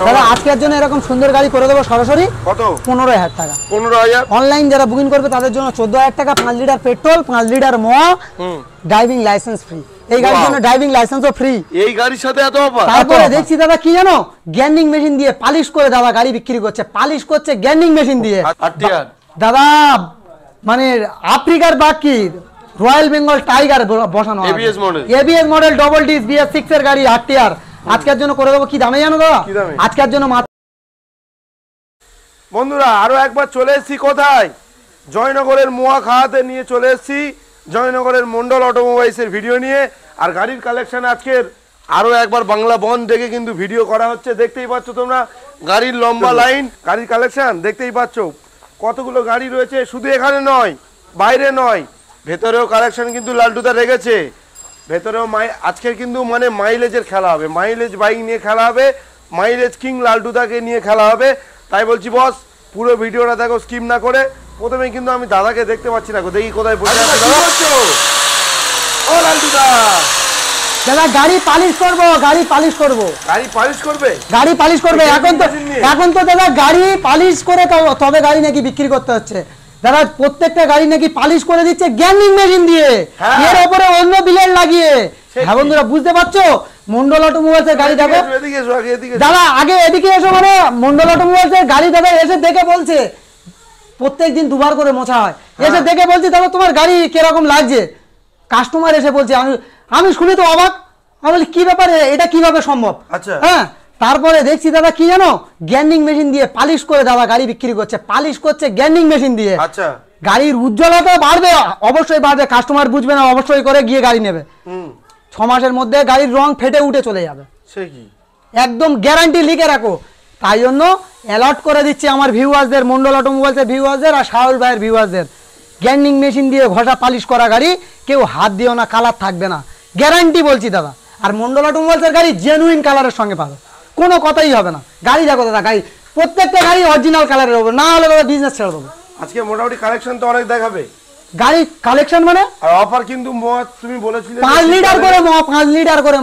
দাদা আজকের জন্য এরকম সুন্দর গাড়ি করে দেবো সরাসরি কত 15000 টাকা 15000 অনলাইন যারা বুকিং করবে তাদের জন্য 14000 টাকা 5 লিটার পেট্রোল 5 লিটার মোয়া ড্রাইভিং লাইসেন্স ফ্রি এই গাড়ির জন্য ড্রাইভিং লাইসেন্সও ফ্রি এই গাড়ির সাথে এত অফার তারপরে দেখছি দাদা কি জানো গ্যান্ডিং মেশিন দিয়ে পালিশ করে দাদা গাড়ি বিক্রি করছে পালিশ করছে গ্যান্ডিং মেশিন দিয়ে দাদা মানে আফ্রিকার বাকি রয়্যাল বেঙ্গল টাইগার বসানো ABS model double disc BS 6 এর গাড়ি আরটিআর আজকের জন্য করে দেবো কি দামে জানো দাদা আজকের জন্য বন্ধুরা আরো একবার চলে এসেছি কোথায় জয়নগরের মোয়া খাওয়াতে নিয়ে চলে এসেছি জয়নগরের মন্ডল অটোমোবাইলসের ভিডিও নিয়ে আর গাড়ির কালেকশন আজকের আরো একবার বাংলা বন দেখে কিন্তু ভিডিও করা হচ্ছে দেখতেই পাচ্ছ তোমরা গাড়ির লম্বা লাইন গাড়ির কালেকশন দেখতেই পাচ্ছ কতগুলো গাড়ি রয়েছে শুধু এখানে নয় বাইরে নয় ভেতরেও কালেকশন কিন্তু লালটুদা রেখেছে ভেতরেও আজকের কিন্তু মানে মাইলেজের খেলা হবে মাইলেজ বাইক নিয়ে খেলা হবে মাইলেজ কিং লালটুদাকে নিয়ে খেলা হবে তাই বলছি বস পুরো ভিডিওটা দেখো স্কিপ না করে প্রথমে কিন্তু আমি দাদাকে দেখতে পাচ্ছি না দেখি কোথায় বসে আছে দাদা ও লালটুদা দাদা গাড়ি পালিশ করব গাড়ি পালিশ করব গাড়ি পালিশ করবে এখন তো দাদা গাড়ি পালিশ করে তবে গাড়ি নাকি বিক্রি করতে হচ্ছে দাদা প্রত্যেকটা গাড়ি নাকি পালিশ করে দিচ্ছে গ্যান্ডিং মেশিন দিয়ে এর উপরে অন্য বিলের লাগিয়ে হ্যাঁ বন্ধুরা বুঝতে পারছো মন্ডল অটোমোবাইলসের গাড়ি দেখো দাদা আগে এদিকে এসো মানে মন্ডল অটোমোবাইলসের গাড়ি দাদা এসে দেখে বলছে প্রত্যেকদিন দুবার করে মোছা হয় এসে দেখে বলছি দাদা তোমার গাড়ি কিরকম লাগছে কাস্টমার এসে বলছে আমি শুনে তো অবাক আমি বলি কি ব্যাপারে এটা কিভাবে সম্ভব হ্যাঁ তারপরে দেখছি দাদা কি জানো গ্যান্ডিং মেশিন দিয়ে পালিশ করে দাদা গাড়ি বিক্রি করছে পালিশ করছে গ্যান্ডিং মেশিন দিয়ে গাড়ির উজ্জ্বলতা বাড়বে অবশ্যই বাড়বে কাস্টমার বুঝবে না অবশ্যই করে গিয়ে গাড়ি নেবে 6 মাসের মধ্যে গাড়ির রং ফেটে উঠে চলে যাবে একদম গ্যারান্টি লিখে রাখো তাই জন্য অ্যালার্ট করে দিচ্ছি আমার ভিউয়ার্সদের মন্ডল অটোমোবাইলসের ভিউয়ার্সদের আর শাহুল ভাইয়ের ভিউয়ার্সদের গ্যান্ডিং মেশিন দিয়ে ঘষা পালিশ করা গাড়ি কেউ হাত দিও না কালার থাকবে না গ্যারান্টি বলছি দাদা আর মন্ডল অটোমোবাইলসের গাড়ি জেনুইন কালারের সঙ্গে পাবে কোনো কথাই হবে না গাড়ি দেখো দাদা গাড়ি প্রত্যেকটা গাড়ি অরিজিনাল কালারের হবে না হলে দাদা বিজনেস ছেড়ে দেবো আজকে মোটামুটি কালেকশন তো অনেক দেখাবে গাড়ি কালেকশন মানে আর অফার কিন্তু তুমি বলেছিলে 5 লিটার করে 5 লিটার করে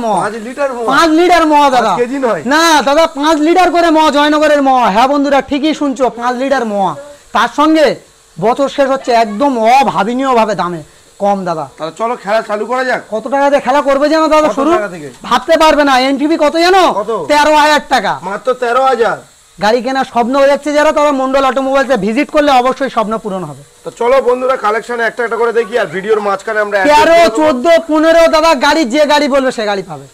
5 লিটার দাদা কেজি নয় না দাদা 5 লিটার করে জয়নগরের হ্যাঁ বন্ধুরা ঠিকই শুনছো 5 লিটার তার সঙ্গে বছর শেষ হচ্ছে একদম অভাবনীয় ভাবে দামে কম দাদা তাহলে চলো খেলা চালু করা যাক কত টাকা দিয়ে খেলা করবে জানো দাদা শুরু ভাবতে পারবে না এনটিভি কত জানো 13000 টাকা মাত্র 13000 গাড়ি কেনার স্বপ্ন যাচ্ছে যারা তারা মন্ডল অটোমোবাইলসে ভিজিট করলে অবশ্যই স্বপ্ন পূরণ হবে তো চলো বন্ধুরা কালেকশন একটা একটা করে দেখি আর ভিডিওর মাঝখানে আমরা 13 14 15 দাদা গাড়ি যে গাড়ি বলবে সে গাড়ি পাবে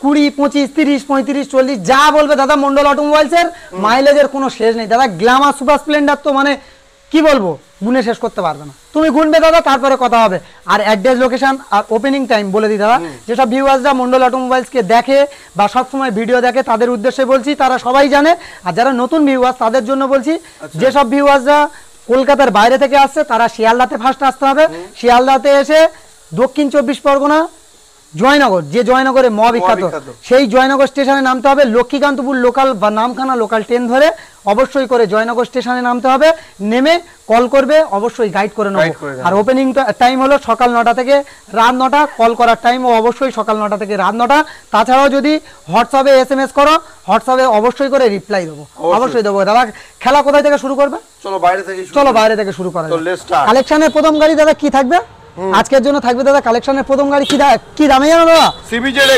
20 25 30 35 40 যা বলবে দাদা মন্ডল অটোমোবাইলসের মাইলেজের কোনো শেষ নেই দাদা গ্ল্যামার সুপার স্প্লেন্ডার তো মানে কি বলবো গুনে শেষ করতে পারবে না তুমি গুনবে দাদা তারপরে কথা হবে আর অ্যাড্রেস লোকেশন আর ওপেনিং টাইম বলে দিই দাদা যেসব ভিউয়ার্সরা মন্ডল অটোমোবাইলসকে দেখে বা সবসময় ভিডিও দেখে তাদের উদ্দেশ্যে বলছি তারা সবাই জানে আর যারা নতুন ভিউয়ার্স তাদের জন্য বলছি যেসব ভিউয়ার্সরা কলকাতার বাইরে থেকে আসছে তারা শিয়ালদাতে ফার্স্ট আসতে হবে শিয়ালদাতে এসে দক্ষিণ 24 পরগনা জয়নগর যে জয়নগরে বিখ্যাত সেই জয়নগর স্টেশনে নামতে হবে লক্ষ্মীকান্তপুর লোকাল বা নামখানা লোকাল ট্রেন ধরে অবশ্যই করে জয়নগর স্টেশনে নামতে হবে নেমে কল করবে অবশ্যই গাইড করে নেব আর ওপেনিং টাইম হলো সকাল 9টা থেকে রাত 9টা কল করার টাইমও অবশ্যই সকাল 9টা থেকে রাত 9টা তাছাড়াও যদি হোয়াটসঅ্যাপে এসএমএস করো হোয়াটসঅ্যাপে অবশ্যই করে রিপ্লাই দেবো অবশ্যই দেবো দাদা খেলা কোথায় থেকে শুরু করবে চলো বাইরে থেকে শুরু করা কালেকশনের প্রথম গাড়ি দাদা কি থাকবে আজকের জন্য থাকবে দাদা কালেকশনের প্রথম গাড়ি কি দামে জানো দাদা সিবিজেড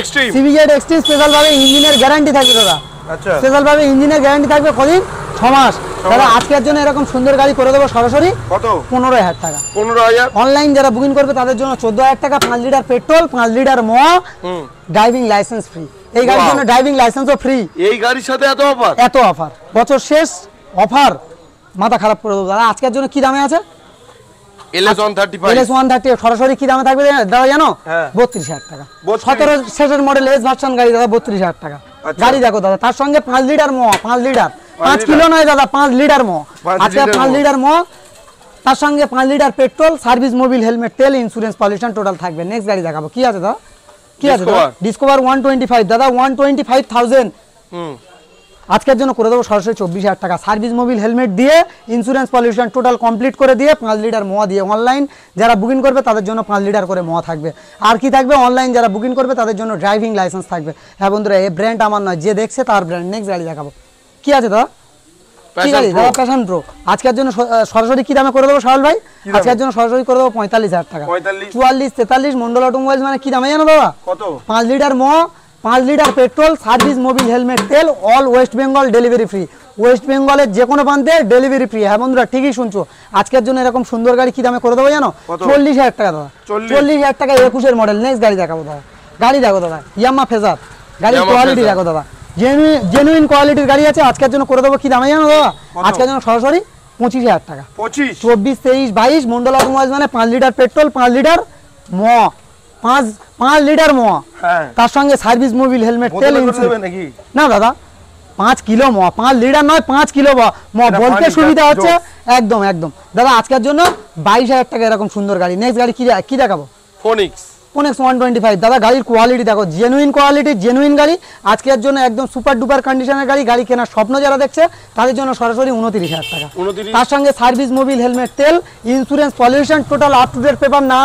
এক্সট্রিম স্পেশাল ভাবে ইঞ্জিনের গ্যারান্টি থাকবে দাদা আচ্ছা স্পেশাল ভাবে ইঞ্জিনের গ্যারান্টি থাকবে কতদিন 6 মাস দাদা আজকের জন্য এরকম সুন্দর গাড়ি করে দেবো সরাসরি কত 15000 টাকা 15000 অনলাইন যারা বুকিং করবে তাদের জন্য 14000 টাকা 5 litre petrol 5 litre driving licence free এই গাড়ির জন্য ড্রাইভিং লাইসেন্সও ফ্রি এই গাড়ির সাথে এত অফার বছর শেষ অফার মাথা খারাপ করে দেবো দাদা আজকের জন্য কি দামে আছে LS135 সরাসরি কি দামে থাকবে দাদা জানো 32000 টাকা 17 শেষের মডেল এস ভার্সন গাড়ি দাদা 32000 টাকা গাড়ি দেখো দাদা তার সঙ্গে 5 লিটার 5 লিটার 5 কিলো নয় দাদা 5 লিটার আজকে 5 লিটার তার সঙ্গে 5 litre petrol service Mobil helmet তেল ইন্স্যুরেন্স পলিউশন টোটাল থাকবে নেক্সট গাড়ি দেখাবো কি আছে দাদা কি আছে দাদা ডিসকভার 125 দাদা 125,000 আজকের জন্য করে দেবো সরাসরি 24,000 টাকা। সার্ভিস মোবিল হেলমেট দিয়ে, ইন্স্যুরেন্স পলিউশন টোটাল কমপ্লিট করে দিয়ে, 5 লিটার মোয়া দিয়ে। অনলাইন যারা বুকিং করবে তাদের জন্য 5 লিটার করে মোয়া থাকবে। আর কি থাকবে, অনলাইন যারা বুকিং করবে তাদের জন্য ড্রাইভিং লাইসেন্স থাকবে। হ্যাঁ বন্ধুরা, এই ব্র্যান্ড আমার নয়, যে দেখছে তার ব্র্যান্ড। নেক্সট গাড়ি দেখাবো, কি আছে দাদা? কি গাড়ি দাদা? Passion pro. আজকের জন্য সরাসরি কি দামে করে দেবো সরল ভাই? আজকের জন্য সরাসরি করে দেবো 45,000 টাকা। 44, 43 মন্ডল অটোমোবাইলস, মানে কি দামে জানো দাদা? কত? 5 লিটার মোয়া, 5 litre petrol, service Mobil helmet তেল, all West Bengal delivery free. West বেঙ্গলের যে কোনো প্রান্তে ডেলিভারি ফ্রি। হ্যাঁ বন্ধুরা, ঠিকই শুনছো। আজকের জন্য এরকম সুন্দর গাড়ি কি দামে করে দেবো জানো? 40,000 টাকা দাদা। 40,000 টাকা 21-এর মডেল। নেক্সট গাড়ি দেখাবো দাদা। গাড়ি দেখো দাদা, ইয়ামা ফেজার। গাড়ির কোয়ালিটি দেখো দাদা, জেনুইন কোয়ালিটির গাড়ি আছে। আজকের জন্য করে দেবো কি দামে জানো দাদা? আজকের জন্য সরাসরি 25,000 টাকা। 25, 24, 23, 22 মন্ডল অটোমোবাইলস, মানে 5 লিটার পেট্রোল, 5 লিটার মোয়া, 5 লিটার মোয়া, তার সঙ্গে সার্ভিস মোবিল হেলমেট তেল, নাকি না দাদা 5 কিলো মোয়া, 5 লিটার নয় 5 কিলো মোয়া, বলতে সুবিধা হচ্ছে। একদম একদম দাদা, আজকের জন্য 22,000 টাকা এরকম সুন্দর গাড়ি। নেক্সট গাড়ি কি দেখাবো? ফোনিক্স 125। দাদা গাড়ির কোয়ালিটি দেখো, জেনুইন কোয়ালিটি, জেনুইন গাড়ি। আজকের জন্য একদম সুপার ডুপার কন্ডিশনের গাড়ি। গাড়ি কেনার স্বপ্ন যারা দেখছে তাদের জন্য সরাসরি 29,000 টাকা। তার সঙ্গে সার্ভিস মোবিল হেলমেট তেল, insurance pollution total up to date paper না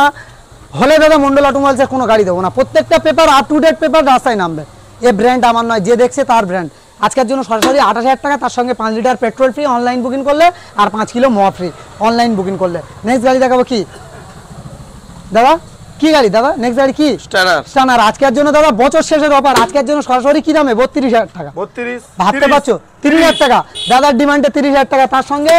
হলে দাদা মন্ডল অটোমোবাইলসের কোনো গাড়ি দেবো না। প্রত্যেকটা paper up to date paper, রাস্তায় নামবে। এ ব্র্যান্ড আমার নয়, যে দেখছে তার ব্র্যান্ড। আজকের জন্য সরাসরি 28,000 টাকা। তার সঙ্গে 5 litre petrol free online booking করলে, আর 5 কিলো মোয়া ফ্রি অনলাইন বুকিং করলে। নেক্সট গাড়ি দেখাবো কি দাদা? কি গাড়ি দাদা? নেক্সট গাড়ি কি? স্টানার। আজকের জন্য দাদা বছর শেষের অফার। আজকের জন্য সরাসরি কি দামে? 32,000 টাকা। 32, ভাবতে পারছো? 30,000 টাকা দাদার ডিমান্ডে 30,000 টাকা। তার সঙ্গে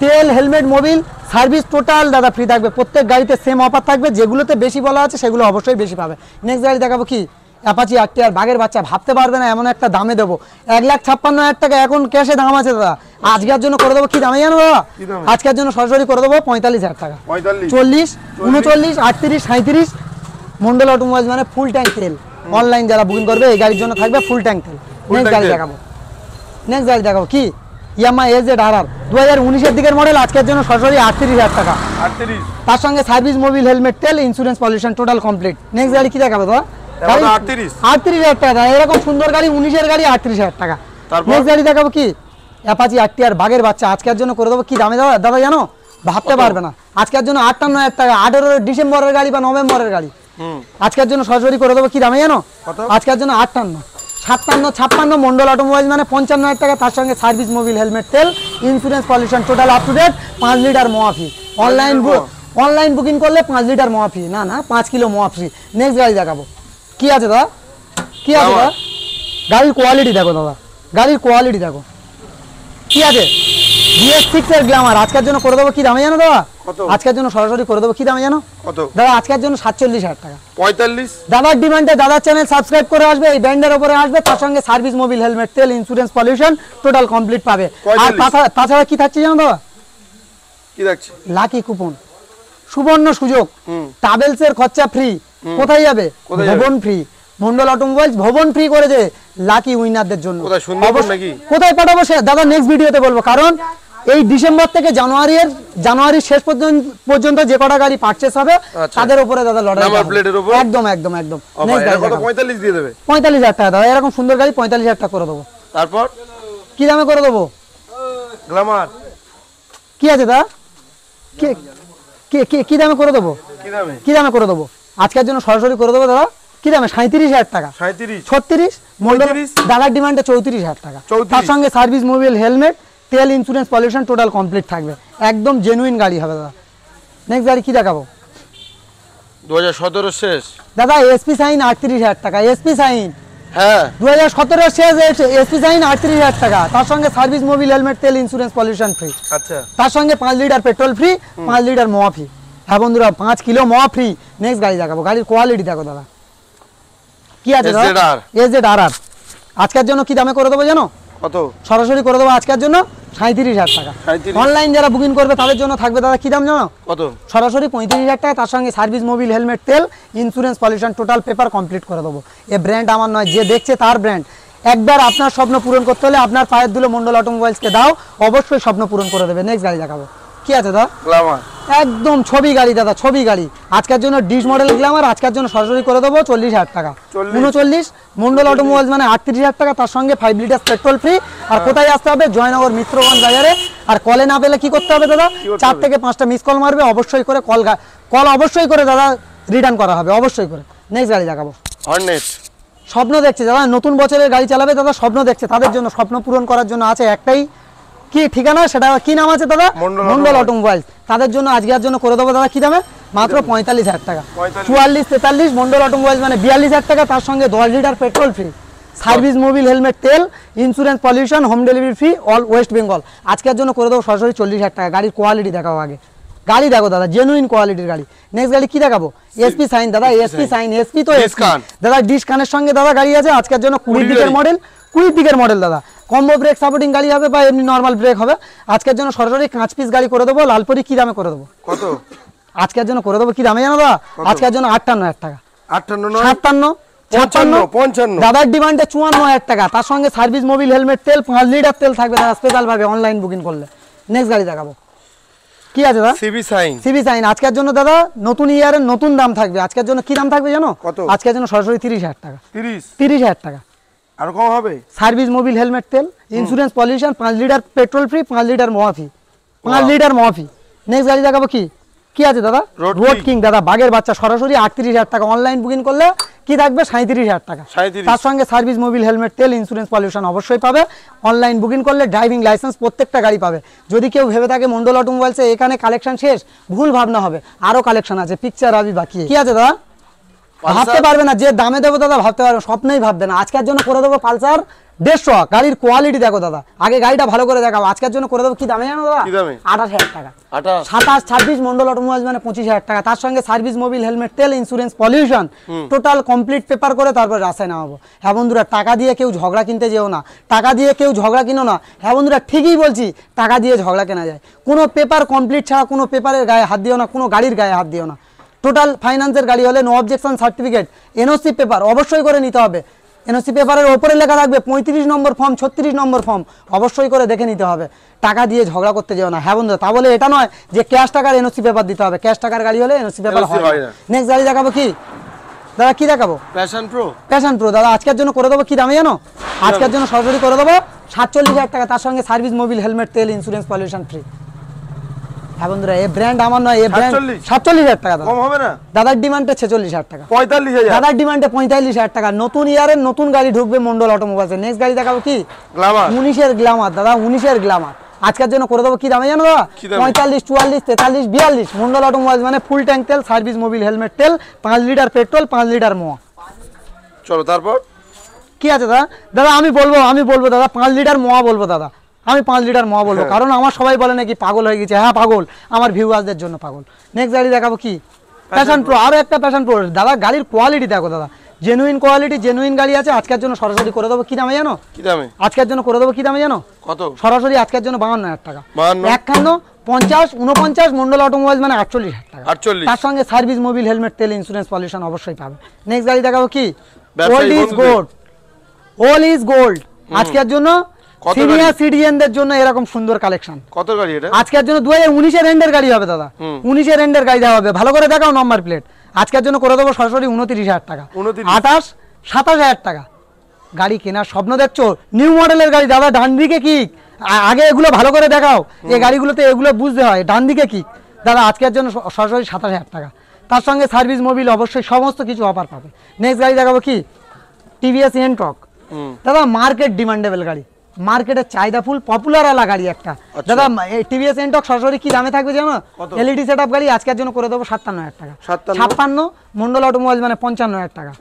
তেল, হেলমেট, মোবিল, সার্ভিস টোটাল দাদা ফ্রি থাকবে। প্রত্যেক গাড়িতে সেম অফার থাকবে। যেগুলোতে বেশি বলা আছে সেগুলো অবশ্যই বেশি পাবে। নেক্সট গাড়ি দেখাবো কি? অ্যাপাচি আরটিআর, বাঘের বাচ্চা। ভাবতে পারবে না এমন একটা দামে দেবো। 1,56,000 টাকা এখন ক্যাশে দাম আছে দাদা। আজকের জন্য করে দেবো কি দামে জানো দাদা? আজকের জন্য সরাসরি করে দেবো 45,000 টাকা। 40, 39, 38, 37 মন্ডল অটোমোবাইলস, মানে ফুল ট্যাঙ্ক তেল। অনলাইন যারা বুকিং করবে এই গাড়ির জন্য থাকবে ফুল ট্যাঙ্ক তেল। নেক্সট গাড়ি দেখাবো কি? ইয়ামা AZRR 2019-এর দিকের মডেল। আজকের জন্য সরাসরি 38,000 টাকা। 38, তার সঙ্গে সার্ভিস মোবিল হেলমেট তেল, insurance pollution total complete. Next গাড়ি কি দেখাবো দাদা? 38,000 টাকা। এরকম সুন্দর গাড়ি 19-এর গাড়ি 38,000 টাকা। নেক্সট গাড়ি দেখাবো কি? অ্যাপাচি আরটিআর, বাঘের বাচ্চা। আজকের জন্য করে দেবো কি দামে দাদা জানো? ভাবতে পারবে না। আজকের জন্য 58,000 টাকা। 18 ডিসেম্বরের গাড়ি বা নভেম্বরের গাড়ি। আজকের জন্য সরাসরি করে দেবো কি দামে জানো? আজকের জন্য 58, 57, 56 মন্ডল অটোমোবাইল, মানে 55,000 টাকা। তার সঙ্গে সার্ভিস মোবিল হেলমেট তেল, insurance pollution total up to date, 5 litre মোয়া ফ্রি। অনলাইন বুকিং করলে 5 লিটার মোয়া ফ্রি, না 5 কিলো মোয়া ফ্রি। নেক্সট গাড়ি দেখাবো কি আছে দাদা? কি আছে দাদা? গাড়ির কোয়ালিটি দেখো দাদা, গাড়ির কোয়ালিটি দেখো কি আছে? BS6 এর গ্ল্যামার। আজকের জন্য করে দেবো কি দামে জানো দাদা? আজকের জন্য সরাসরি করে দেবো কি দামে জানো দাদা? আজকের জন্য 47,000 টাকা। 45, দাদার ডিমান্ডে দাদার চ্যানেল সাবস্ক্রাইব করে আসবে, এই ব্যান্ডের উপরে আসবে। তার সঙ্গে সার্ভিস মোবিল হেলমেট তেল, ইন্স্যুরেন্স পলিউশন টোটাল কমপ্লিট পাবে। আর তাছাড়া কি থাকছে জানো দাদা? কি থাকছে? লাকি কুপন, সুবর্ণ সুযোগ, ট্রাভেলস এর খরচা ফ্রি। কোথায় যাবে? ভবন ফ্রি। মন্ডল অটোমোবাইলস ভবন ফ্রি করেছে লাকি উইনারদের জন্য। কোথায় পাঠাবো সে দাদা নেক্সট ভিডিওতে বলবো। কারণ এই ডিসেম্বর থেকে জানুয়ারির শেষ পর্যন্ত যে কটা গাড়ি পারচেস হবে তাদের উপরে দাদা লড়াই। একদম একদম একদম। 45 দিয়ে দেবে। 45,000 টাকা দাদা। এরকম সুন্দর গাড়ি 45,000 টাকা করে দেবো। তারপর কি দামে করে দেবো? গ্ল্যামার কি আছে দাদা? কি দামে করে দেবো? কি দামে করে দেবো? আজকের জন্য সরাসরি করে দেবো দাদা কি দামে? 37,000 টাকা। 36 মন্ডল দাদার ডিমান্ডে 34,000 টাকা। তার সঙ্গে সার্ভিস মোবিল হেলমেট তেল, ইন্স্যুরেন্স পলিউশন টোটাল কমপ্লিট থাকবে। একদম জেনুইন গাড়ি হবে দাদা। নেক্সট গাড়ি কি দেখাবো? 2017 শেষ দাদা এসপি সাইন 38,000 টাকা। এসপি সাইন, হ্যাঁ 2017 শেষ এসপি সাইন 38,000 টাকা। তার সঙ্গে সার্ভিস মোবিল হেলমেট তেল, ইন্স্যুরেন্স পলিউশন ফ্রি। আচ্ছা, তার সঙ্গে 5 লিটার পেট্রোল ফ্রি, 5 লিটার মোয়া ফ্রি। হ্যাঁ বন্ধুরা 5 কিলো মোয়া ফ্রি। নেক্সট গাড়ি দেখাবো। গাড়ির কোয়ালিটি দেখো দাদা কি আছে দাদা? AZRR। আজকের জন্য কি দামে করে দেবো জানো? কত? সরাসরি করে দেবো আজকের জন্য 37,000 টাকা। অনলাইন যারা বুকিং করবে তাদের জন্য থাকবে দাদা কি দাম জানো? কত? সরাসরি 35,000 টাকা। তার সঙ্গে সার্ভিস মোবিল হেলমেট তেল, insurance pollution total paper complete করে দেবো। এ ব্র্যান্ড আমার নয়, যে দেখছে তার ব্র্যান্ড। একবার আপনার স্বপ্ন পূরণ করতে হলে আপনার পায়ের ধুলো মন্ডল অটোমোবাইলসকে দাও, অবশ্যই স্বপ্ন পূরণ করে দেবে। নেক্সট গাড়ি দেখাবো কি আছে দাদা? গ্ল্যামার একদম ছবি গাড়ি দাদা, ছবি গাড়ি। আজকের জন্য ডিশ মডেল গ্ল্যামার, আজকের জন্য সরাসরি করে দেবো 40,000 টাকা। 39 মন্ডল অটোমোবাইলস মানে 38,000 টাকা, তার সঙ্গে 5 লিটার পেট্রোল ফ্রি। আর কোথায় আসতে হবে? জয়নগর মিত্রগঞ্জ বাজারে। আর কলে না পেলে কি করতে হবে দাদা? 4 থেকে 5টা মিস কল মারবে, অবশ্যই করে কল অবশ্যই করে দাদা রিটার্ন করা হবে, অবশ্যই করে। নেক্সট গাড়ি দেখাবো। হর্নেট স্বপ্ন দেখছে যারা নতুন বছরের গাড়ি চালাবে দাদা, স্বপ্ন দেখছে, তাদের জন্য স্বপ্ন পূরণ করার জন্য আছে একটাই কি ঠিকানা, সেটা কি নাম আছে দাদা? মন্ডল অটোমোবাইলস। তাদের জন্য আজকের জন্য করে দেবো দাদা কি দামে? মাত্র 45,000 টাকা। 44 43 মন্ডল অটোমোবাইলস মানে 42,000 টাকা, তার সঙ্গে 10 litre petrol free, service Mobil helmet তেল, insurance pollution, home delivery free, all West Bengal. আজকের জন্য করে দেবো সরাসরি 40,000 টাকা। গাড়ির কোয়ালিটি দেখাও আগে, গাড়ি দেখো দাদা, জেনুইন কোয়ালিটির গাড়ি। নেক্সট গাড়ি কি দেখাবো? এসপি সাইন দাদা, এসপি সাইন, এসপি তো দাদা ডিশ কানের সঙ্গে দাদা গাড়ি আছে। আজকের জন্য 20 দিকের মডেল, 20 দিকের মডেল দাদা। কম্বো ব্রেক সাপোর্টিং গাড়ি হবে বা এমনি নর্মাল ব্রেক হবে। আজকের জন্য সরাসরি 5 পিস গাড়ি করে দেবো। লালপরি কি দামে করে দেবো? কত আজকের জন্য করে দেবো কি দামে জানো দাদা? আজকের জন্য 58,000 টাকা। 58 57 55 দাদার ডিমান্ডে 54,000 টাকা, তার সঙ্গে সার্ভিস মোবিল হেলমেট তেল 5 লিটার তেল থাকবে দাদা, স্পেশাল ভাবে অনলাইন বুকিং করলে। নেক্সট গাড়ি দেখাবো। কি আছে দাদা? CB sign. সিবি সাইন আজকের জন্য দাদা নতুন ইয়ারের নতুন দাম থাকবে। আজকের জন্য কি দাম থাকবে জানো? কত? আজকের জন্য সরাসরি 30,000 টাকা। 30,000 টাকা। আর কম হবে? সার্ভিস মোবিল হেলমেট তেল, insurance pollution, 5 litre petrol free, 5 litre মহাফি, 5 লিটার মহাফি। নেক্সট গাড়ি দেখাবো কি কি আছে দাদা? রোড কিং দাদা, বাগের বাচ্চা, সরাসরি 38,000 টাকা। অনলাইন বুকিং করলে কি থাকবে? 37,000 টাকা। তার সঙ্গে সার্ভিস মোবিল হেলমেট তেল, ইন্স্যুরেন্স পলিউশন অবশ্যই পাবে। অনলাইন বুকিং করলে ড্রাইভিং লাইসেন্স প্রত্যেকটা গাড়ি পাবে। যদি কেউ ভেবে থাকে মন্ডল অটোমোবাইলসে এখানে কালেকশন শেষ, ভুল ভাবনা হবে, আরো কালেকশন আছে, পিকচার আবি বাকি। কি আছে দাদা? ভাবতে পারবে না যে দামে দেবো দাদা, ভাবতে পারবে, স্বপ্নেই ভাববে না। আজকের জন্য করে দেবো পালসার 150। গাড়ির কোয়ালিটি দেখো দাদা, আগে গাড়িটা ভালো করে দেখাও। আজকের জন্য করে দেবো কি দামে জানো দাদা? 28,000 টাকা। 27 26 মন্ডল অটোমোবাইলস মানে 25,000 টাকা। তার সঙ্গে সার্ভিস মোবিল হেলমেট তেল, insurance pollution, total complete paper করে তারপর রাস্তায় নামাবো। হ্যাঁ বন্ধুরা, টাকা দিয়ে কেউ ঝগড়া কিনতে যেও না, টাকা দিয়ে কেউ ঝগড়া কিনো না। হ্যাঁ বন্ধুরা, ঠিকই বলছি, টাকা দিয়ে ঝগড়া কেনা যায়। কোনো পেপার কমপ্লিট ছাড়া কোনো পেপারের গায়ে হাত দিও না, কোনো গাড়ির গায়ে হাত দিও না। টোটাল ফাইন্যান্সের গাড়ি হলে no objection certificate, NOC paper অবশ্যই করে নিতে হবে। এনওসি পেপারের ওপরে লেখা থাকবে 35 নম্বর ফর্ম, 36 নম্বর ফর্ম, অবশ্যই করে দেখে নিতে হবে। টাকা দিয়ে ঝগড়া করতে যেও না। হ্যাঁ বন্ধু, তা বলে এটা নয় যে ক্যাশ টাকার এনওসি পেপার দিতে হবে। ক্যাশ টাকার গাড়ি হলে এনওসি পেপার হয় না। নেক্সট গাড়ি দেখাবো কি দাদা? কি দেখাবো? Passion pro. প্যাশন প্রো দাদা আজকের জন্য করে দেবো কি দামে জানো? আজকের জন্য সরাসরি করে দেবো 47,000 টাকা। তার সঙ্গে সার্ভিস মোবিল হেলমেট তেল, ইন্স্যুরেন্স পলিউশন ফ্রি। হ্যাঁ বন্ধুরা, এই ব্র্যান্ড আমার নয়, এই ব্র্যান্ড 47,000 টাকা দাদা। কম হবে না? দাদার ডিমান্ডে 46,000 টাকা। 45,000 দাদার ডিমান্ডে 45,000 টাকা। নতুন ইয়ারের নতুন গাড়ি ঢুকবে মন্ডল অটোমোবাইলসে। নেক্সট গাড়ি দেখাবো কি? গ্ল্যামার। 19-এর গ্ল্যামার দাদা, 19-এর গ্ল্যামার। আজকের জন্য করে দেবো কি দামে জানো দাদা? 45 44 43 42 মন্ডল অটোমোবাইলস মানে ফুল ট্যাঙ্ক তেল, সার্ভিস মোবিল হেলমেট তেল, 5 লিটার পেট্রোল, 5 লিটার মোয়া। চলো তারপর কি আছে দাদা? দাদা আমি বলবো দাদা 5 লিটার মোয়া বলবো দাদা, আমি 5 লিটার মোয়া বলবো, কারণ আমার সবাই বলে নাকি পাগল হয়ে গেছে। হ্যাঁ পাগল, আমার ভিউয়ারদের জন্য পাগল। নেক্সট গাড়ি দেখাবো কি? Passion pro. আরো একটা প্যাশন প্রো দাদা, গাড়ির কোয়ালিটি দেখো দাদা, জেনুইন কোয়ালিটি, জেনুইন গাড়ি আছে। আজকের জন্য সরাসরি করে দেবো কি দামে জানো? কি দামে? আজকের জন্য করে দেবো কি দামে জানো? কত? সরাসরি আজকের জন্য 52,000 টাকা। 51 50 49 মন্ডল অটোমোবাইলস মানে 48,000 টাকা। 48। তার সঙ্গে সার্ভিস মোবিল হেলমেট তেল, ইন্স্যুরেন্স পলিউশন অবশ্যই পাবে। নেক্সট গাড়ি দেখাবো কি? Old is gold. Old is gold আজকের জন্য সিনিয়র সিটিজেনদের জন্য এরকম সুন্দর কালেকশন। কত গাড়ি এটা? আজকের জন্য 2019 এর এন্ডের গাড়ি হবে দাদা, 19 এর এন্ডের গাড়ি দেওয়া হবে। ভালো করে দেখাও নাম্বার প্লেট। আজকের জন্য করে দেবো সরাসরি 29,000 টাকা। 28 27,000 টাকা। গাড়ি কেনার স্বপ্ন দেখছো? নিউ মডেলের গাড়ি দাদা, ডান দিকে কি? আগে এগুলো ভালো করে দেখাও, এই গাড়িগুলোতে এগুলো বুঝতে হয়। ডান দিকে কি দাদা? আজকের জন্য সরাসরি 27,000 টাকা। তার সঙ্গে সার্ভিস মোবিল অবশ্যই সমস্ত কিছু অফার পাবে। নেক্সট গাড়ি দেখাবো কি? টিভিএস এনটর্ক দাদা, মার্কেট ডিমান্ডেবল গাড়ি, মার্কেটের চাহিদা ফুল, পপুলার আলা গাড়ি একটা দাদা। টিভিএস এনটর্ক সরাসরি কি দামে থাকবে জানো? এলইডি সেটআপ গাড়ি। আজকের জন্য করে দেবো 57,000 টাকা। 56 মন্ডল অটোমোবাইলস মানে 55,000 টাকা।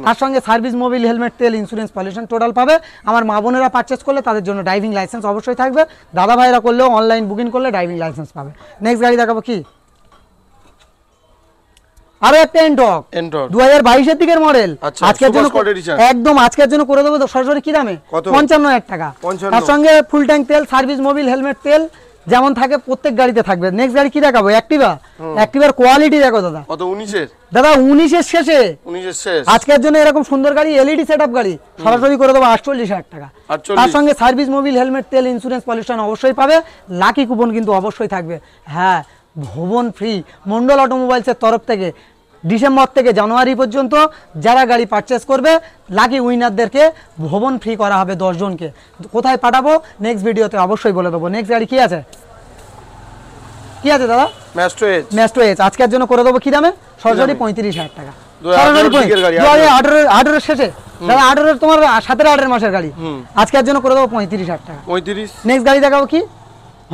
তার সঙ্গে সার্ভিস মোবিল হেলমেট তেল, ইন্স্যুরেন্স পলিউশন টোটাল পাবে। আমার মা বোনেরা পারচেস করলে তাদের জন্য ড্রাইভিং লাইসেন্স অবশ্যই থাকবে। দাদা ভাইরা করলেও অনলাইন বুকিং করলে ড্রাইভিং লাইসেন্স পাবে। নেক্সট গাড়ি দেখাবো কি? আরো একটা এনটর্ক 2022 এর দিকের মডেল। আজকের জন্য একদম আজকের জন্য করে দেবো সরাসরি কি দামে? 55,000 টাকা। তার সঙ্গে ফুল ট্যাঙ্ক তেল, সার্ভিস মোবিল হেলমেট তেল, যেমন থাকে প্রত্যেক গাড়িতে থাকবে। নেক্সট গাড়ি কি দেখাবো? অ্যাক্টিভা। অ্যাক্টিভার কোয়ালিটি দেখো দাদা, কত 19 দাদা 19 শেষে, 19 শেষ। আজকের জন্য এরকম সুন্দর গাড়ি এলইডি সেটআপ গাড়ি সরাসরি করে দেবো 48,000 টাকা। তার সঙ্গে সার্ভিস, মোবিল, হেলমেট, তেল, ইন্স্যুরেন্স, পলিউশন অবশ্যই পাবে। লাকি কুপন কিন্তু অবশ্যই থাকবে। হ্যাঁ, ভুবন ফ্রি মন্ডল অটোমোবাইলসের তরফ থেকে ডিসেম্বর থেকে জানুয়ারি পর্যন্ত যারা গাড়ি পারচেস করবে লাকি উইনারদেরকে ভুবন ফ্রি করা হবে 10 জনকে। কোথায় পাঠাবো নেক্সট ভিডিওতে অবশ্যই বলে দেবো। নেক্সট গাড়ি কি আছে? কি আছে দাদা? Maestro Edge. আজকের জন্য করে দেবো কি দামে? সরাসরি 35,000 টাকা। সরাসরি 2018 শেষে দাদা, 18 তোমার 17-18 মাসের গাড়ি। আজকের জন্য করে দেবো 35,000 টাকা। 35। নেক্সট গাড়ি দেখাবো কি?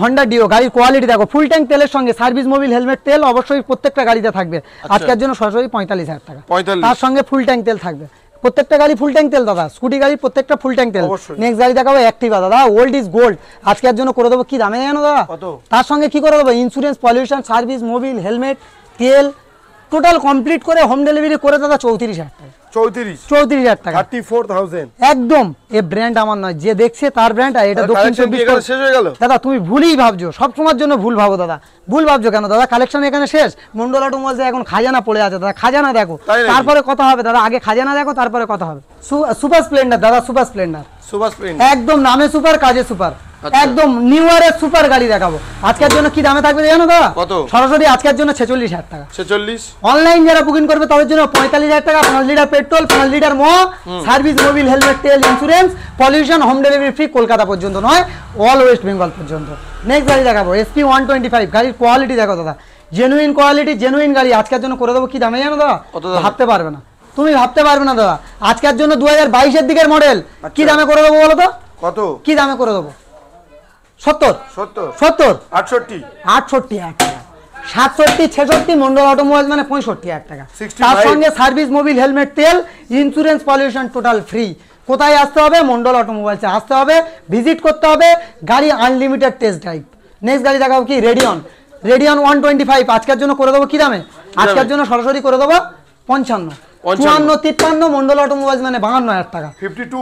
Honda deo. গাড়ির কোয়ালিটি দেখো, ফুল ট্যাঙ্ক তেলের সঙ্গে সার্ভিস, মোবিল, হেলমেট, তেল অবশ্যই প্রত্যেকটা গাড়িতে থাকবে। আজকের জন্য সরাসরি 45,000 টাকা। তার সঙ্গে ফুল ট্যাঙ্ক তেল থাকবে। প্রত্যেকটা গাড়ি ফুল ট্যাঙ্ক তেল দাদা, স্কুটি গাড়ি প্রত্যেকটা ফুল ট্যাঙ্ক তেল। নেক্সট গাড়ি দেখাবো অ্যাক্টিভা দাদা, ওল্ড ইজ গোল্ড। আজকের জন্য করে দেবো কি দামে জানো দাদা? তার সঙ্গে কি করে দেবো? Insurance, pollution, service, Mobil, helmet, তেল টোটাল কমপ্লিট করে হোম ডেলিভারি করে দাদা 34,000 টাকা। 34,000 টাকা, 34,000 একদম। এ ব্র্যান্ড আমার নয়, যে দেখছে তার ব্র্যান্ড। আর এটা দক্ষিণ 24 শেষ হয়ে গেল দাদা। তুমি ভুলই ভাবছো, সব সময়ের জন্য ভুল ভাবো দাদা। ভুল ভাবছো কেন দাদা? কালেকশন এখানে শেষ। মন্ডল অটোমোবাইলসে এখন খাজানা পড়ে আছে দাদা, খাজানা দেখো তারপরে কথা হবে দাদা। আগে খাজানা দেখো তারপরে কথা হবে। সুপার স্প্লেন্ডার দাদা, সুপার স্প্লেন্ডার একদম নামে সুপার, কাজে সুপার, একদম নিউ ইয়ারের সুপার গাড়ি দেখাবো। আজকের জন্য কি দামে থাকবে জানো দাদা? সরাসরি আজকের জন্য 46,000 টাকা। 46। অনলাইন যারা বুকিং করবে তাদের জন্য 45,000 টাকা। 5 লিটার পেট্রোল, 5 লিটার ম, সার্ভিস, মোবিল, হেলমেট, তেল, insurance, pollution, home delivery free. Kolkata পর্যন্ত নয়, অল ওয়েস্ট বেঙ্গল পর্যন্ত। নেক্সট গাড়ি দেখাবো SP 125। গাড়ির কোয়ালিটি দেখো দাদা, জেনুইন কোয়ালিটি, জেনুইন গাড়ি। আজকের জন্য করে দেবো কি দামে জানো দাদা? ভাবতে পারবে না, তুমি ভাবতে পারবে না দাদা। আজকের জন্য 2022-এর দিকের মডেল। কি দামে করে দেবো বলো তো? কত? কি দামে করে দেবো? 70 68 68,000 টাকা। 67 66 মন্ডল অটোমোবাইল মানে 65,000 টাকা। তার সঙ্গে সার্ভিস, মোবিল, হেলমেট, তেল, ইন্স্যুরেন্স, পলিউশন টোটাল ফ্রি। কোথায় আসতে হবে? মন্ডল অটোমোবাইলসে আসতে হবে, ভিজিট করতে হবে। গাড়ি আনলিমিটেড টেস্ট ড্রাইভ। নেক্সট গাড়ি দেখাবো কি? রেডিয়ন 125। আজকের জন্য করে দেবো কি দামে? আজকের জন্য সরাসরি করে দেবো 55 54 53 মন্ডল অটোমোবাইলস মানে 52,000 টাকা।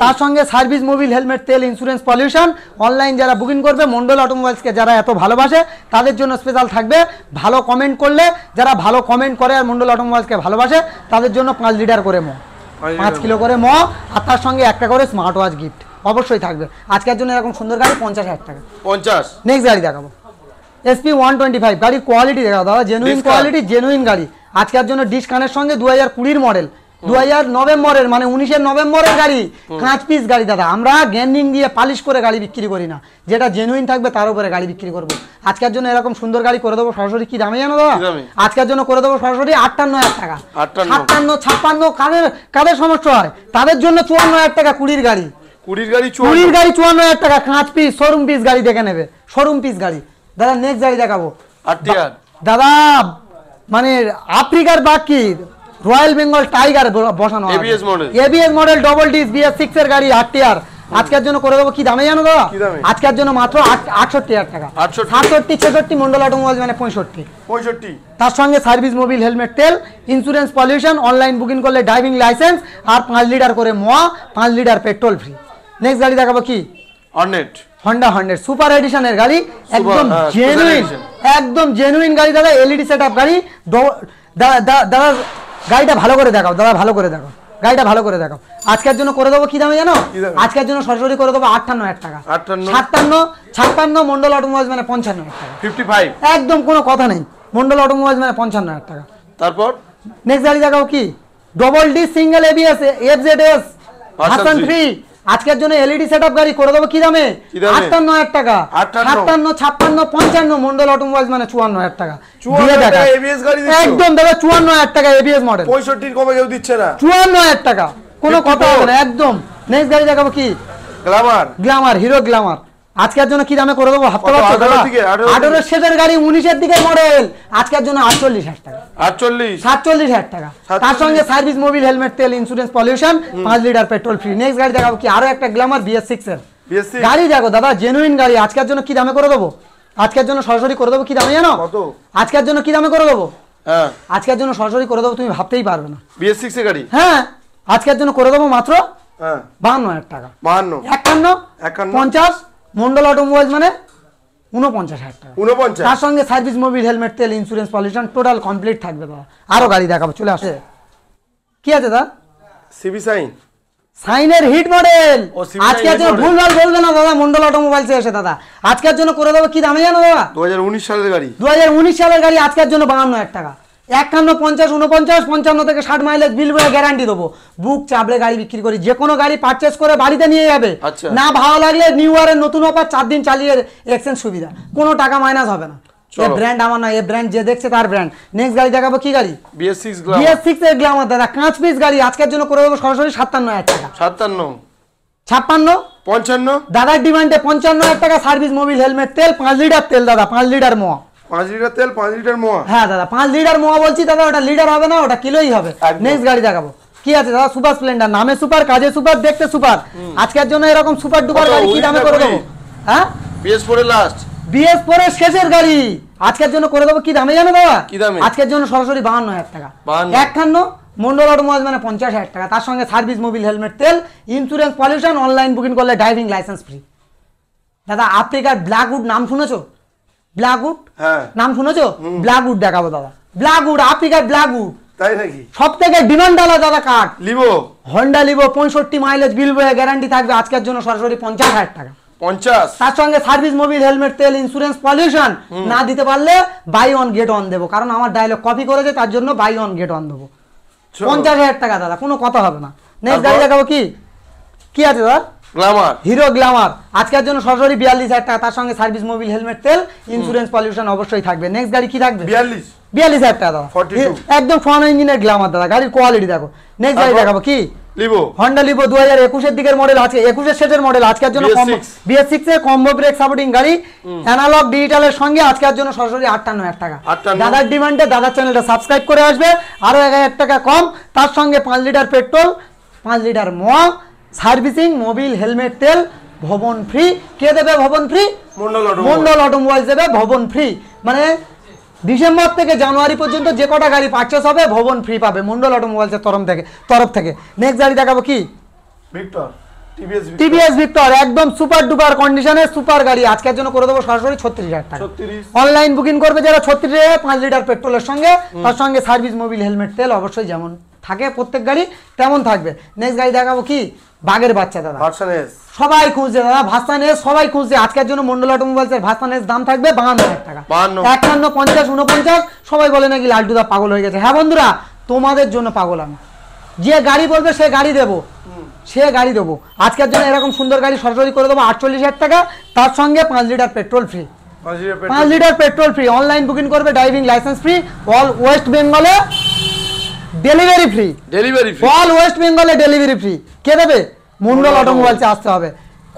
তার সঙ্গে সার্ভিস, মোবিল, হেলমেট, তেল, ইন্স্যুরেন্স, পলিউশন। অনলাইন যারা বুকিং করবে মন্ডল অটোমোবাইলসকে যারা এত ভালোবাসে তাদের জন্য স্পেশাল থাকবে। ভালো কমেন্ট করলে, যারা ভালো কমেন্ট করে আর মন্ডল অটোমোবাইলসকে ভালোবাসে তাদের জন্য 5 লিটার করে ম, 5 কিলো করে ম, আর তার সঙ্গে একটা করে স্মার্ট ওয়াচ গিফট অবশ্যই থাকবে। আজকের জন্য এরকম সুন্দর গাড়ি 50,000 টাকা। 50। নেক্সট গাড়ি দেখাবো SP 125। গাড়ির কোয়ালিটি দেখাবো দাদা, জেনুইন কোয়ালিটি, জেনুইন গাড়ি। আজকের জন্য ডিসকানের সঙ্গে 2020 মডেল, 2000 নভেম্বরের মানে 19 নভেম্বরের গাড়ি, কাঁচ পিস গাড়ি দাদা। আমরা গ্যান্ডিং দিয়ে পালিশ করে গাড়ি বিক্রি করি না, যেটা জেনুইন থাকবে তার উপরে গাড়ি বিক্রি করবো। আজকের জন্য এরকম সুন্দর গাড়ি করে দেবো সরাসরি কি দামে জানো দাদা? আজকের জন্য করে দেবো সরাসরি 58,000 টাকা। 57 56 কাদের সমস্যা হয় তাদের জন্য 54,000 টাকা। 20 গাড়ি 54,000 টাকা। কাঁচ পিস শোরুম পিস গাড়ি দেখে নেবে, শোরুম পিস গাড়ি দাদা। নেক্সট গাড়ি দেখাবো দাদা, মানে আফ্রিকার বাকি রয়্যাল বেঙ্গল টাইগার বসানো ABS model double disc BS6 এর গাড়ি 8 আজকের জন্য করে দেবো কি দামে জানো দাদা? আজকের জন্য মাত্র 68,000 টাকা। 67 66 মন্ডল অটোমোবাইল মানে 65। তার সঙ্গে সার্ভিস, মোবিল, হেলমেট, তেল, ইন্স্যুরেন্স, পলিউশন। অনলাইন বুকিং করলে ড্রাইভিং লাইসেন্স আর 5 লিটার করে ম, 5 লিটার পেট্রোল ফ্রি। নেক্সট গাড়ি দেখাবো কি? হন্ডা সুপার এডিশনের গাড়ি, একদম জেনুইন, একদম জেনুইন গাড়ি দাদা। এলইডি সেটআপ গাড়ি দাদা। গাড়িটা ভালো করে দেখাও দাদা, ভালো করে দেখাও, গাড়িটা ভালো করে দেখাও। আজকের জন্য করে দেবো কি দামে জানো? আজকের জন্য সরাসরি করে দেবো 58,000 টাকা। 57 মন্ডল অটোমোবাইলস মানে 55,000 টাকা। 55 একদম কোনো কথা নেই। মন্ডল অটোমোবাইলস মানে 55,000 টাকা। তারপর নেক্সট গাড়ি দেখাও কি? Double D single ABS FZS version 3। আজকের জন্য এলইডি সেটআপ গাড়ি করে দেবো কি দামে? 58,000 টাকা। 57 56 55 মন্ডল অটোমোবাইলস মানে 54,000 টাকা। একদম দাদা 54,000 টাকা ABS মডেল। 65 কমে কেউ দিচ্ছে না। 54,000 টাকা, কোনো কথা হবে না একদম। নেক্সট গাড়ি দেখাবো কি? Glamour hero Glamour. আজকের জন্য কি দামে করে দেবো ভাবতে পারছো? 18 শেষের গাড়ি 19 দিকের মডেল। আজকের জন্য 48,000 টাকা। 47,000 টাকা। তার সঙ্গে সার্ভিস, মোবিল, হেলমেট, তেল, insurance, pollution, 5 litre petrol free. Next গাড়ি দেখাবো কি? আরো একটা গ্ল্যামার BS6 এর গাড়ি দেখো দাদা, জেনুইন গাড়ি। আজকের জন্য কি দামে করে দেবো? আজকের জন্য সরাসরি করে দেবো কি দামে জানো? আজকের জন্য কি দামে করে দেবো? আজকের জন্য সরাসরি করে দেবো, তুমি ভাবতেই পারবে না। BS6 এর গাড়ি, হ্যাঁ আজকের জন্য করে দেবো মাত্র 52,000 টাকা। 52 51 50 মন্ডল অটোমোবাইলস মানে 49,000 টাকা। 49 তার সঙ্গে সার্ভিস মোবিল হেলমেট তেল ইন্স্যুরেন্স পলিউশন টোটাল কমপ্লিট থাকবে দাদা। আরো গাড়ি দেখাবো, চলে আসে। কি আছে দাদা? সিবি সাইন, সাইনের হিট মডেল। ও, CB আজকের জন্য ভুলভাল বলবে না দাদা, মন্ডল অটোমোবাইলসে এসে দাদা আজকের জন্য করে দেবো কি দামে জানো দাদা? 2019 সালের গাড়ি। 2019 সালের গাড়ি আজকের জন্য 52,000 টাকা। 51, 50, 49, 55 থেকে 60 মাইলেজ বিল বলে গ্যারান্টি দেবো। বুক চাপড়ে গাড়ি বিক্রি করি, যে কোনো গাড়ি পারচেস করে বাড়িতে নিয়ে যাবে। আচ্ছা। না ভালো লাগলে নিউ ইয়ারের নতুন অফার 4 দিন চালিয়ে এক্সচেঞ্জ সুবিধা, কোনো টাকা মাইনাস হবে না। এই ব্র্যান্ড আমার না, এই ব্র্যান্ড যে দেখছে তার ব্র্যান্ড। নেক্সট গাড়ি দেখাবো কি গাড়ি? BS6 Glamour. BS6 এর গ্লামার দাদা, 5 পিস গাড়ি আজকের জন্য করে দেবো সরাসরি 57,000 টাকা। 57, 56, 55, দাদার ডিমান্ডে 55,000 টাকা সার্ভিস মোবিল হেলমেট তেল 5 লিটার তেল দাদা, 5 লিটার মোয়া। 5 লিটার তেল, 5 লিটার মোয়া। হ্যাঁ দাদা 5 লিটার মোয়া বলছি দাদা, ওটা লিটার হবে না, ওটা কিলোই হবে। নেক্সট গাড়ি দেখাবো কি আছে দাদা? সুপার স্প্লেন্ডার, নামে সুপার, কাজে সুপার, দেখতে সুপার। আজকের জন্য এরকম সুপার ডুপার গাড়ি কি দামে করে দেবো? হ্যাঁ BS4 এর লাস্ট, BS4 এর শেষের গাড়ি আজকের জন্য করে দেবো কি দামে জানো দাদা? কি দামে? আজকের জন্য সরাসরি 52,000 টাকা। 51, মন্ডল অটোমোবাইল মানে 50,000 টাকা। তার সঙ্গে সার্ভিস মোবিল হেলমেট তেল ইন্স্যুরেন্স পলিউশন, অনলাইন বুকিং করলে ড্রাইভিং লাইসেন্স ফ্রি। দাদা আফ্রিকার ব্ল্যাকউড নাম শুনেছো? ব্ল্যাকউড হ্যাঁ নাম শুনেছো? ব্ল্যাকউড দেখাবো দাদা, ব্ল্যাকউড, আফ্রিকার ব্ল্যাকউড। তাই নাকি? সব থেকে ডিমান্ড আলা দাদা কার? লিভো, হন্ডা লিভো, 65 মাইলেজ বিল বয়ে গ্যারান্টি থাকবে আজকের জন্য সরাসরি 50,000 টাকা। 50, তার সঙ্গে সার্ভিস মোবিল হেলমেট তেল ইন্স্যুরেন্স পলিউশন না দিতে পারলে বাই অন গেট অন দেবো, কারণ আমার ডায়লগ কপি করেছে তার জন্য বাই অন গেট অন দেবো। 50,000 টাকা দাদা, কোনো কথা হবে না। নেক্সট গাড়ি দেখাবো কি কি আছে দাদা? গ্লামার, হিরো গ্লামার আজকের জন্য সরাসরি 42,000 টাকা। তার সঙ্গে সার্ভিস মোবিল হেলমেট তেল ইন্স্যুরেন্স পলিউশন অবশ্যই থাকবে। নেক্সট গাড়ি কি থাকবে? 42,000 টাকা দাদা, 42, একদম ফ্রন্ট ইঞ্জিনের গ্লামার দাদা, গাড়ির কোয়ালিটি দেখো। নেক্সট গাড়ি দেখাবো কি? লিভো, হন্ডা লিভো 2021 এর দিকের মডেল আছে, 21 শেষের মডেল আজকের জন্য। BS6 এর কম্বো ব্রেক সাপোর্টিং গাড়ি, অ্যানালগ ডিজিটালের সঙ্গে আজকের জন্য সরাসরি 58,000 টাকা। দাদার ডিমান্ডে দাদার চ্যানেলটা সাবস্ক্রাইব করে আসবে, আরো 1,000 টাকা কম। তার সঙ্গে 5 লিটার পেট্রোল, 5 লিটার মোয়া, সার্ভিসিং মোবিল হেলমেট তেল, ভবন ফ্রি। কে দেবে ভবন ফ্রি? মন্ডল অটোমোবাইলস দেবে ভবন ফ্রি। মানে ডিসেম্বর থেকে জানুয়ারি পর্যন্ত যে কটা গাড়ি পারচেস হবে ভবন ফ্রি পাবে মন্ডল অটোমোবাইলসের তরফ থেকে। নেক্সট গাড়ি দেখাবো কি? ভিক্টর, টিভিএস ভিক্টর, একদম সুপার ডুপার কন্ডিশনের সুপার গাড়ি আজকের জন্য করে দেবো সরাসরি 36,000 টাকা। অনলাইন বুকিং করবে যারা 36,000, 5 লিটার পেট্রোলের সঙ্গে, তার সঙ্গে সার্ভিস মোবিল হেলমেট তেল অবশ্যই যেমন থাকে প্রত্যেক গাড়ি তেমন থাকবে। নেক্সট গাড়ি দেখাবো কি? বাগের বাচ্চা দাদা, সবাই খুঁজছে দাদা, ভার্সন এস সবাই খুঁজছে। আজকের জন্য মন্ডল অটোমোবাইলস এর ভার্সন এস দাম থাকবে 52,000 টাকা। 51, 50, 49 সবাই বলে নাকি লালটুদা পাগল হয়ে গেছে। হ্যাঁ বন্ধুরা, তোমাদের জন্য পাগল আমি। যে গাড়ি বলবে সে গাড়ি দেবো, সে গাড়ি দেবো। আজকের জন্য এরকম সুন্দর গাড়ি সরাসরি করে দেবো 48,000 টাকা। তার সঙ্গে 5 litre petrol free, 5 litre petrol free. Online booking করবে, driving licence free. All West বেঙ্গলে ডেলিভারি ফ্রি, অল ওয়েস্ট বেঙ্গলে ডেলিভারি ফ্রি। কে দেবে? মন্ডল অটোমোবাইলসে আসতে হবে।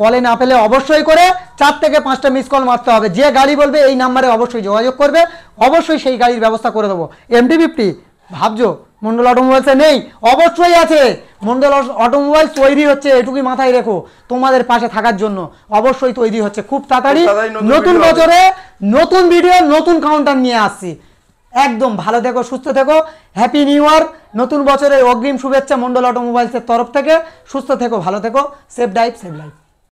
কলে না পেলে অবশ্যই করে 4 থেকে 5টা মিস কল মারতে হবে। যে গাড়ি বলবে এই নাম্বারে অবশ্যই যোগাযোগ করবে, অবশ্যই সেই গাড়ির ব্যবস্থা করে দেবো। MT-50 ভাবছো মন্ডল অটোমোবাইলসে নেই? অবশ্যই আছে। মন্ডল অটোমোবাইলস তৈরি হচ্ছে, এটুকুই মাথায় রেখো, তোমাদের পাশে থাকার জন্য অবশ্যই তৈরি হচ্ছে খুব তাড়াতাড়ি। নতুন বছরে নতুন ভিডিও, নতুন কাউন্টার নিয়ে আসছি। একদম ভালো থেকো, সুস্থ থেকো, হ্যাপি নিউ ইয়ার। নতুন বছরের অগ্রিম শুভেচ্ছা মন্ডল অটোমোবাইলসের তরফ থেকে। সুস্থ থেকো, ভালো থেকো, সেফ ড্রাইভ সেফ লাইফ।